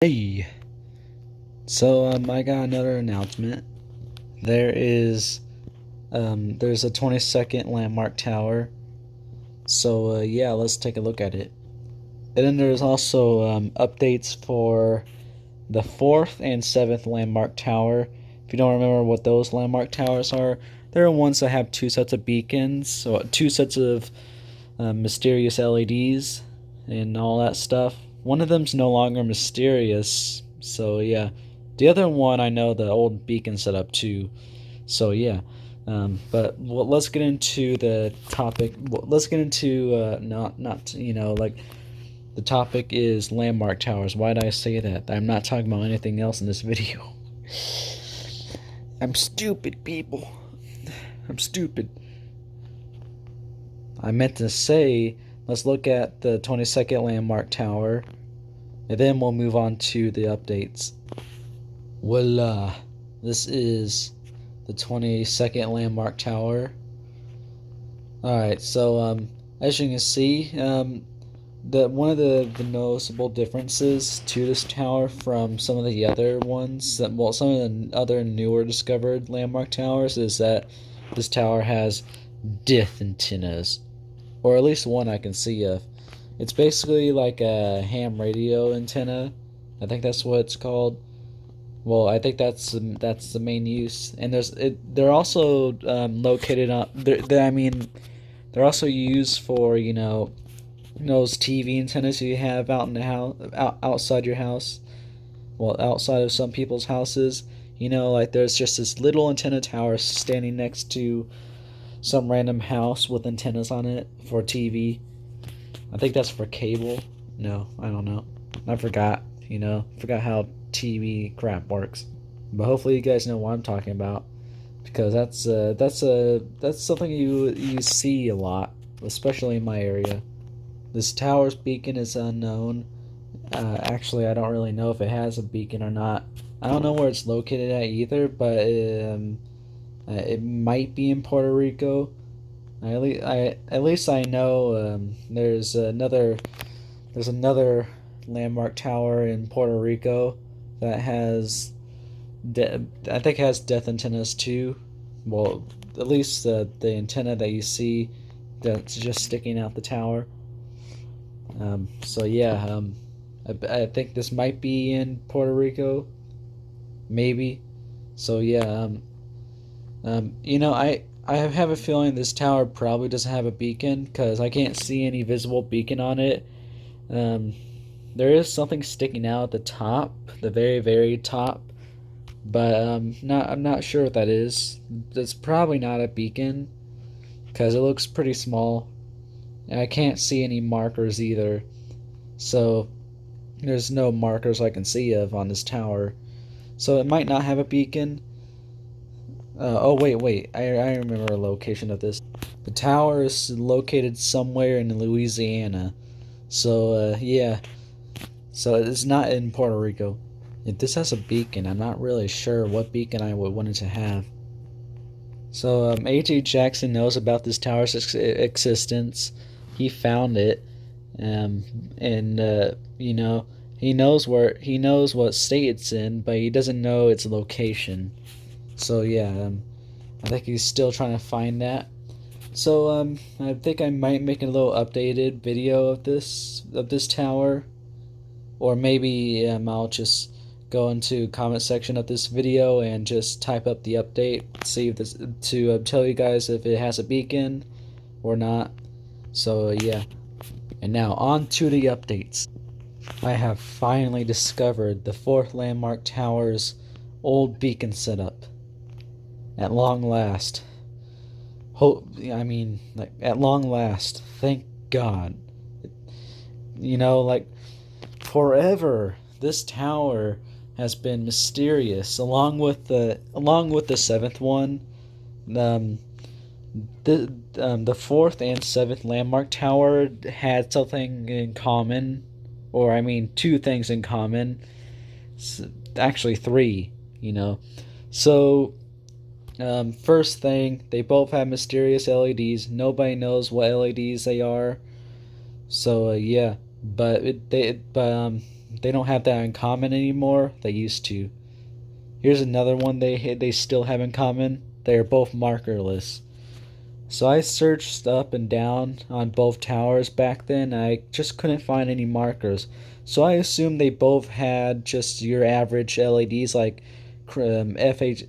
Hey, so I got another announcement. There's a 22nd landmark tower. So yeah, let's take a look at it. And then there's also updates for the fourth and seventh landmark tower. If you don't remember what those landmark towers are, they're ones that have two sets of beacons, so two sets of mysterious LEDs and all that stuff. One of them's no longer mysterious, so yeah. The other one I know the old beacon set up too, so yeah. But well, let's get into the topic. Let's get into not like the topic is landmark towers. Why did I say that? I'm not talking about anything else in this video. I'm stupid, people. I'm stupid. I meant to say, let's look at the 22nd landmark tower, and then we'll move on to the updates. Voila! This is the 22nd landmark tower. Alright, so as you can see, one of the noticeable differences to this tower from some of the other ones, some of the other newer discovered landmark towers, is that this tower has death antennas, or at least one I can see of. It's basically like a ham radio antenna. I think that's what it's called. Well, I think that's the main use. And they're also located on. They're also used for those TV antennas you have out in the house, outside your house. Well, outside of some people's houses. Like there's just this little antenna tower standing next to some random house with antennas on it for TV. I think that's for cable. No, I don't know. I forgot. Forgot how TV crap works. But hopefully you guys know what I'm talking about, because that's something you see a lot, especially in my area. This tower's beacon is unknown. Actually, I don't really know if it has a beacon or not. I don't know where it's located at either, but it might be in Puerto Rico. At least I know there's another landmark tower in Puerto Rico that has I think it has death antennas too. Well, at least the antenna that you see that's just sticking out the tower. So yeah, I think this might be in Puerto Rico, maybe. So yeah, I have a feeling this tower probably doesn't have a beacon because I can't see any visible beacon on it. Um, there is something sticking out at the top, the very very top, but I'm not sure what that is. It's probably not a beacon because it looks pretty small, and I can't see any markers either. So there's no markers I can see of on this tower. So it might not have a beacon. Oh wait, I remember a location of this. The tower is located somewhere in Louisiana. So yeah, so it's not in Puerto Rico. If this has a beacon, I'm not really sure what beacon I would want it to have. So A.J. Jackson knows about this tower's existence. He found it, and he knows what state it's in, but he doesn't know its location. So yeah, I think he's still trying to find that. So I think I might make a little updated video of this tower, or maybe I'll just go into comment section of this video and just type up the update, see if this to tell you guys if it has a beacon or not. So yeah, and now on to the updates. I have finally discovered the fourth landmark tower's old beacon setup. At long last. At long last. Thank God. Like, forever, this tower has been mysterious. Along with the seventh one, the fourth and seventh landmark tower had something in common, or two things in common. Actually, three. So first thing, they both have mysterious LEDs. Nobody knows what LEDs they are. So yeah, but They don't have that in common anymore. They used to. Here's another one they still have in common. They are both markerless. So I searched up and down on both towers back then. I just couldn't find any markers. So I assumed they both had just your average LEDs like FTS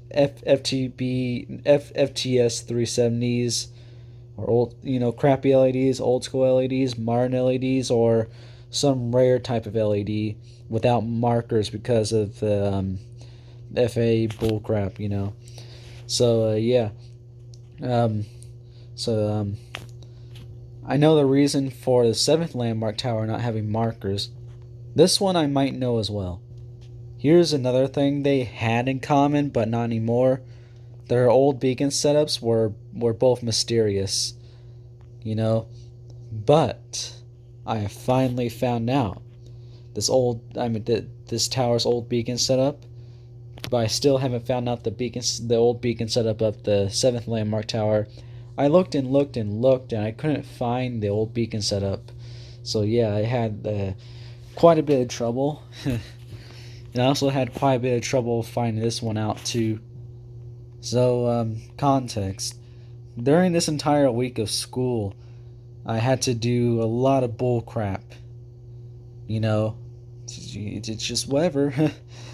370s or old, crappy LEDs, old school LEDs, modern LEDs, or some rare type of LED without markers because of the FA bullcrap. So yeah. Um, so I know the reason for the seventh landmark tower not having markers. This one I might know as well. Here's another thing they had in common, but not anymore. Their old beacon setups were both mysterious, you know. But I finally found out this tower's old beacon setup. But I still haven't found out the old beacon setup of the seventh landmark tower. I looked and looked and looked, and I couldn't find the old beacon setup. So yeah, I had quite a bit of trouble. And I also had quite a bit of trouble finding this one out too. So, context. During this entire week of school, I had to do a lot of bull crap. You know, it's just whatever.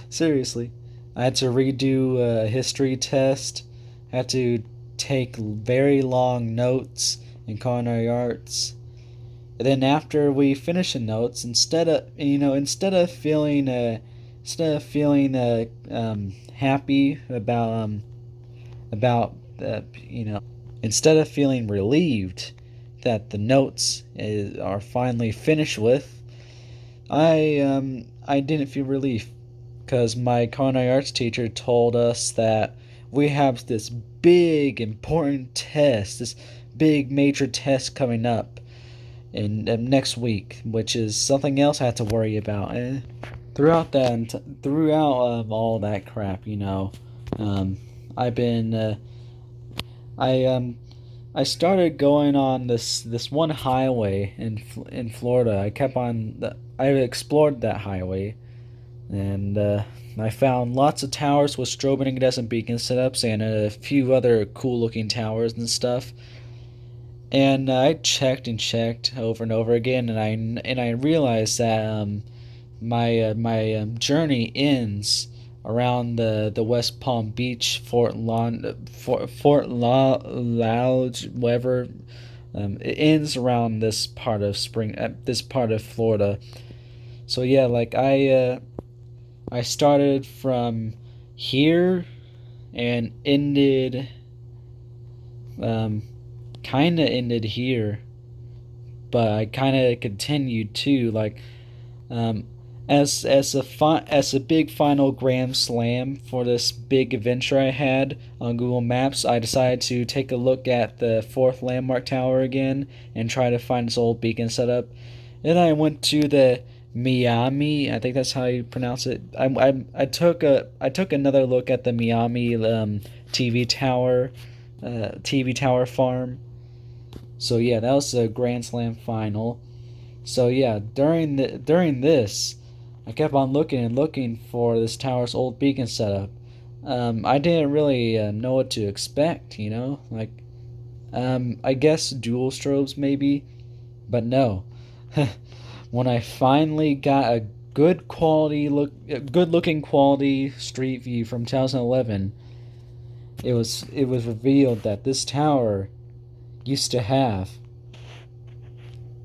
Seriously. I had to redo a history test. I had to take very long notes in culinary arts. And then after we finished the notes, instead of feeling happy about instead of feeling relieved that the notes are finally finished with, I didn't feel relief because my culinary arts teacher told us that we have this big important test, this big major test coming up in next week, which is something else I had to worry about. And throughout all that crap, I've been I started going on this one highway in Florida. I explored that highway, and I found lots of towers with strobe and incandescent beacon setups and a few other cool looking towers and stuff. And I checked and checked over and over again, and I realized that my journey ends around the West Palm Beach Fort Lauderdale, whatever. It ends around this part of Florida. So yeah, like I started from here and um kind of ended here, but I kind of continued too, like um, as a big final grand slam for this big adventure I had on Google Maps. I decided to take a look at the fourth landmark tower again and try to find this old beacon setup. Then I went to the Miami. I think that's how you pronounce it. I took another look at the Miami TV tower, TV tower farm. So yeah, that was the Grand Slam final. So yeah, during this, I kept on looking and looking for this tower's old beacon setup. I didn't really know what to expect. Like I guess dual strobes maybe, but no. When I finally got a good looking quality street view from 2011, it was revealed that this tower used to have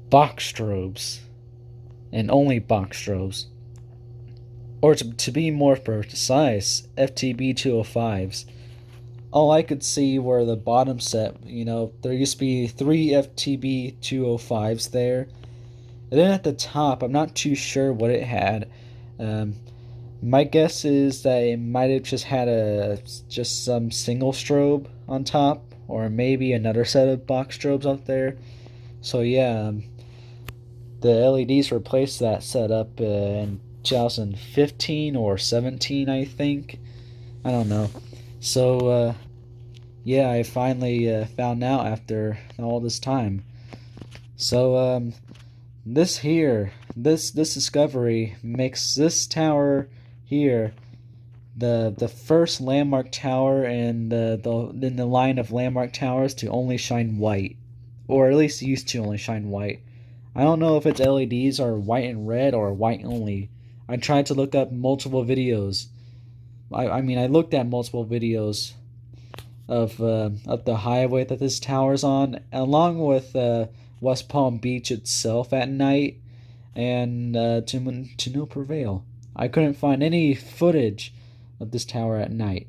box strobes, and only box strobes. Or to be more precise, FTB 205s. All I could see were the bottom set. There used to be three FTB 205s there. And then at the top, I'm not too sure what it had. Um, my guess is that it might have just had just some single strobe on top, or maybe another set of box strobes up there. So yeah, the LEDs replaced that setup in 2015 or 17, I think. I don't know. So yeah, I finally found out after all this time. So this discovery makes this tower here the first landmark tower in the line of landmark towers to only shine white, or at least used to only shine white. I don't know if its LEDs are white and red or white only. I tried to look up multiple videos. I looked at multiple videos of the highway that this tower's on, along with West Palm Beach itself at night, and to no prevail. I couldn't find any footage of this tower at night.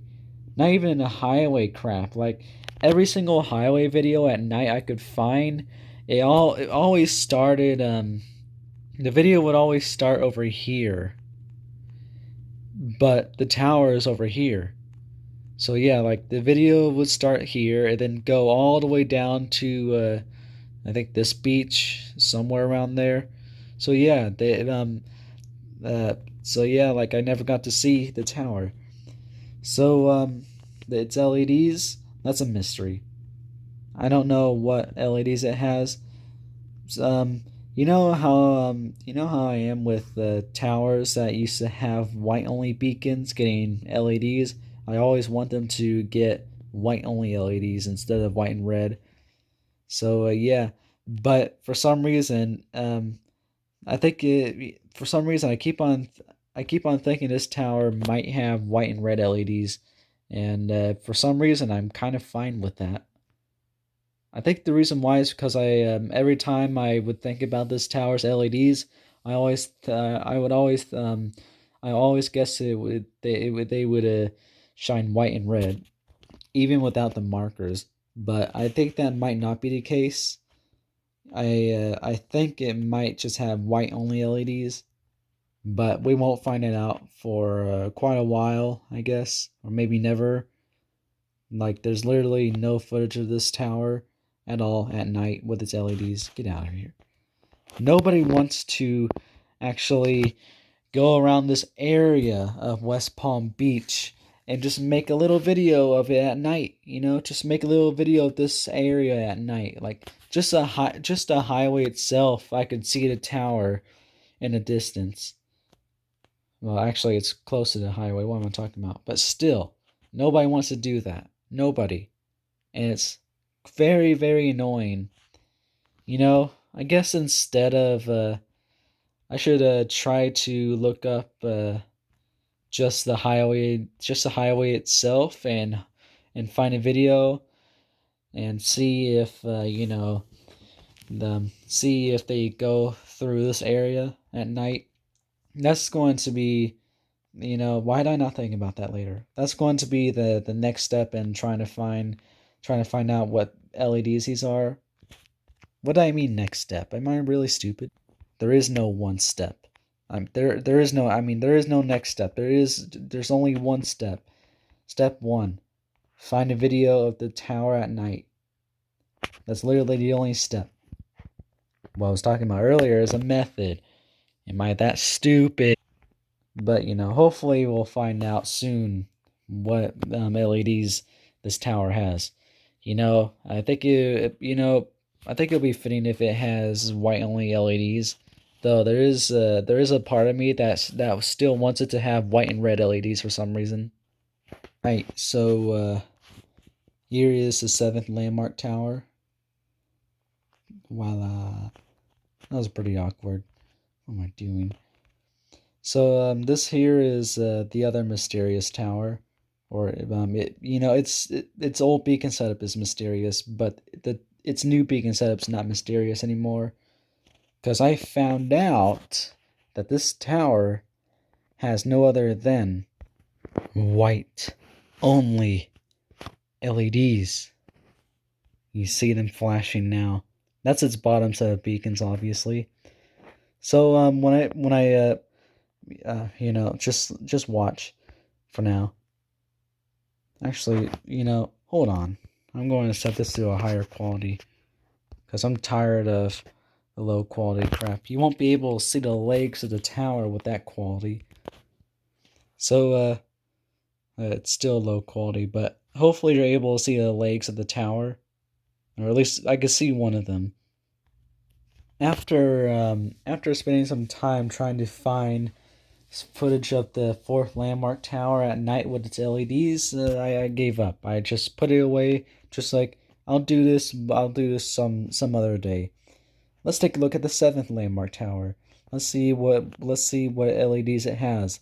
Not even a highway crap. Like every single highway video at night I could find, it always started. The video would always start over here, but the tower is over here. So yeah, like the video would start here and then go all the way down to I think this beach somewhere around there. So yeah, so yeah, like I never got to see the tower. So its LEDs, that's a mystery. I don't know what LEDs it has. Um, you know how I am with the towers that used to have white only beacons getting LEDs. I always want them to get white only LEDs instead of white and red. So yeah, but for some reason, for some reason I keep on thinking this tower might have white and red LEDs, and for some reason I'm kind of fine with that. I think the reason why is because every time I would think about this tower's LEDs, I always guess they would shine white and red even without the markers. But I think that might not be the case. I think it might just have white only LEDs, but we won't find it out for quite a while, I guess, or maybe never. Like, there's literally no footage of this tower at all at night with its LEDs. Get out of here. Nobody wants to actually go around this area of West Palm Beach and just make a little video of it at night. Just make a little video of this area at night. Like, just a highway itself, I could see the tower in the distance. Well, actually, it's close to the highway. What am I talking about? But still, nobody wants to do that. Nobody. And it's very, very annoying. I guess instead of, I should try to look up just the highway itself, and find a video and see if see if they go through this area at night. That's going to be, why did I not think about that later? That's going to be the next step in trying to find out what LEDs these are. What do I mean next step? Am I really stupid? There is no one step. There is no, there is no next step. There's only one step. Step 1. Find a video of the tower at night. That's literally the only step. What I was talking about earlier is a method. Am I that stupid? But hopefully we'll find out soon what LEDs this tower has. I think I think it'll be fitting if it has white only LEDs. Though there is a part of me that still wants it to have white and red LEDs for some reason. Right, so here is the 7th landmark tower. Voila. That was pretty awkward. What am I doing? So this here is the other mysterious tower, or its old beacon setup is mysterious, but its new beacon setup's not mysterious anymore, because I found out that this tower has no other than white only LEDs. You see them flashing now. That's its bottom set of beacons, obviously. So when I just watch for now. Actually, hold on. I'm going to set this to a higher quality because I'm tired of the low quality crap. You won't be able to see the legs of the tower with that quality. So it's still low quality, but hopefully you're able to see the legs of the tower, or at least I can see one of them. After spending some time trying to find footage of the fourth landmark tower at night with its LEDs, I gave up. I just put it away, just like I'll do this some other day. Let's take a look at the seventh landmark tower. Let's see what LEDs it has.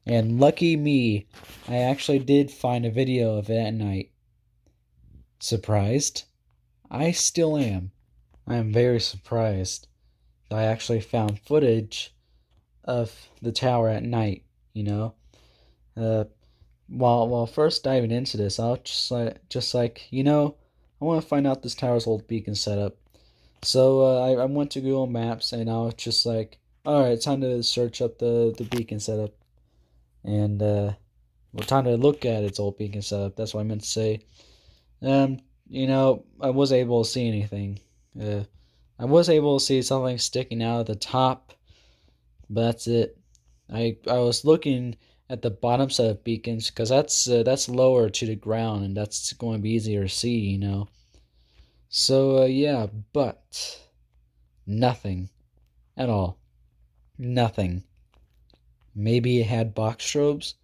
And lucky me, I actually did find a video of it at night. Surprised? I still am. I am very surprised that I actually found footage of the tower at night, you know? Uh, while first diving into this, I'll just like, I want to find out this tower's old beacon setup. So I went to Google Maps and I was just like, all right, time to search up the beacon setup. And well, time to look at its old beacon setup. That's what I meant to say. Um, I was able to see anything. I was able to see something sticking out of the top, but that's it. I was looking at the bottom set of beacons because that's lower to the ground and that's going to be easier to see, So yeah, but nothing at all. Nothing. Maybe it had box strobes.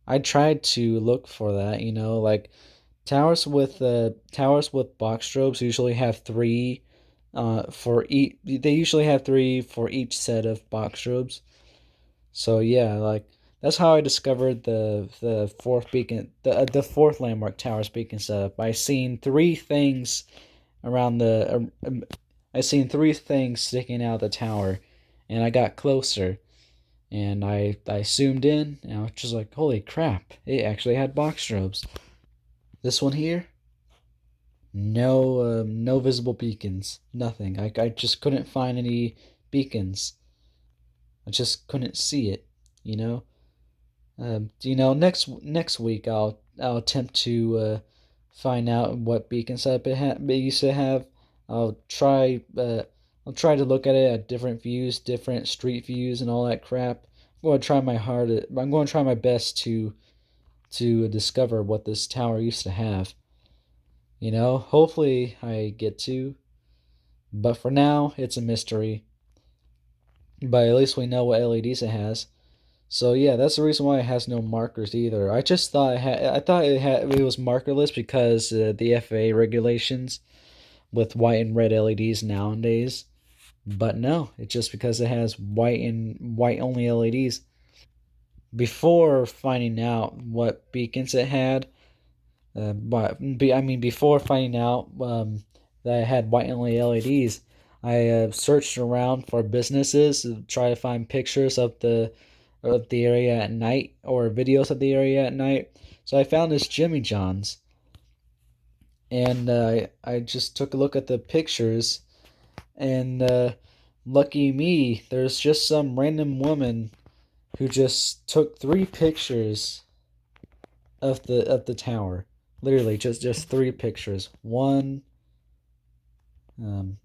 I tried to look for that, like towers with box strobes usually have three for each. They usually have three for each set of box strobes. So yeah, like that's how I discovered the fourth beacon, the fourth landmark tower's beacon setup. I seen three things sticking out of the tower, and I got closer, and I zoomed in, and I was just like, holy crap! It actually had box strobes. This one here, no visible beacons, nothing. I just couldn't find any beacons. I just couldn't see it, you know. Next week I'll attempt to find out what beacon setup it used to have. I'll try uh, I'll try to look at it at different views, different street views, and all that crap. I'm going to try my best to discover what this tower used to have. Hopefully I get to, but for now it's a mystery. But at least we know what LEDs it has. So yeah, that's the reason why it has no markers either. I just thought it was markerless because the FAA regulations with white and red LEDs nowadays. But no, it's just because it has white only LEDs. Before finding out what beacons it had, before finding out that it had white only LEDs, I searched around for businesses to try to find pictures of the area at night or videos of the area at night. So I found this Jimmy John's, and I just took a look at the pictures, and lucky me, there's just some random woman who just took three pictures of the tower. Literally, just three pictures. One, um,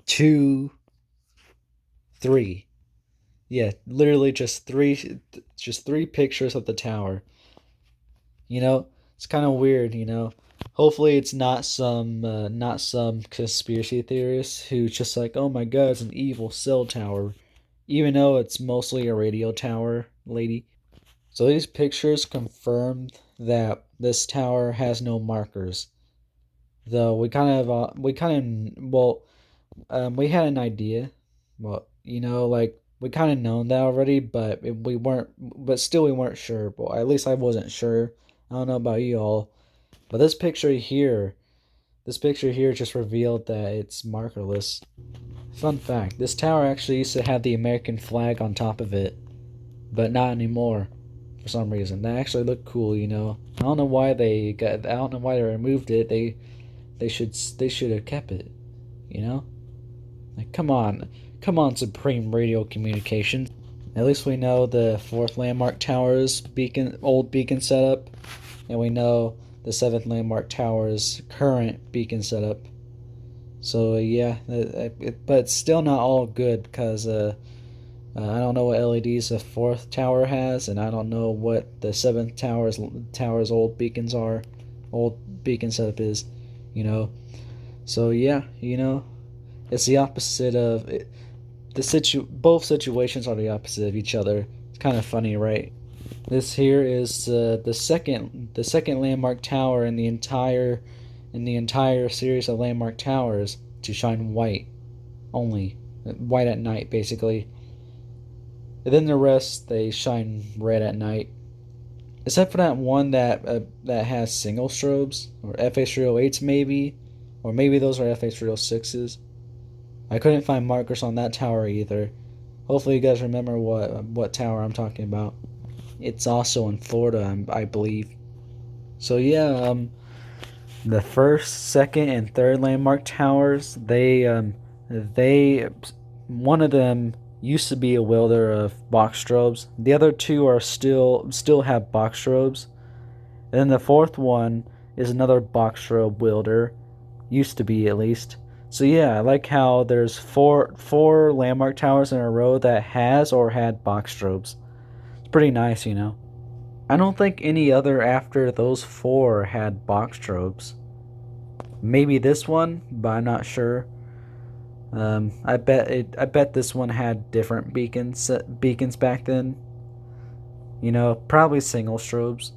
two, three. Yeah, literally just three pictures of the tower. It's kind of weird. Hopefully, it's not some conspiracy theorist who's just like, oh my god, it's an evil cell tower, even though it's mostly a radio tower, lady. So these pictures confirmed that this tower has no markers. Though we had an idea. Well, like we kind of known that already, but still we weren't sure. Well, at least I wasn't sure. I don't know about you all, but this picture here just revealed that it's markerless. Fun fact: this tower actually used to have the American flag on top of it, but not anymore. For some reason, that actually looked cool. I don't know why I don't know why they removed it. They should have kept it. You know. Like, come on, Supreme Radio Communications. At least we know the fourth landmark tower's old beacon setup, and we know the seventh landmark tower's current beacon setup. So yeah, but it's still not all good because I don't know what LEDs the fourth tower has, and I don't know what the seventh tower's old beacon setup is. You know, so yeah, It's the opposite of it, both situations are the opposite of each other. It's kind of funny, right? This here is the second landmark tower in the entire series of landmark towers to shine white only, white at night basically. And then the rest they shine red at night, except for that one that has single strobes or FH308s maybe, or maybe those are FH306s. I couldn't find markers on that tower either. Hopefully you guys remember what tower I'm talking about. It's also in Florida, I believe. So yeah, the first, second, and third landmark towers, they one of them used to be a wielder of box strobes. The other two are still have box strobes. And then the fourth one is another box strobe wielder, used to be at least. So yeah, I like how there's four landmark towers in a row that has or had box strobes. It's pretty nice, you know. I don't think any other after those four had box strobes. Maybe this one, but I'm not sure. I bet this one had different beacons back then. You know, probably single strobes.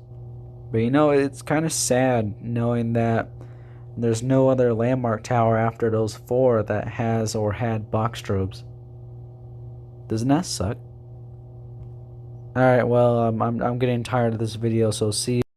But you know, it's kind of sad knowing that there's no other landmark tower after those four that has or had box strobes. Doesn't that suck? Alright, well, I'm getting tired of this video, so see you.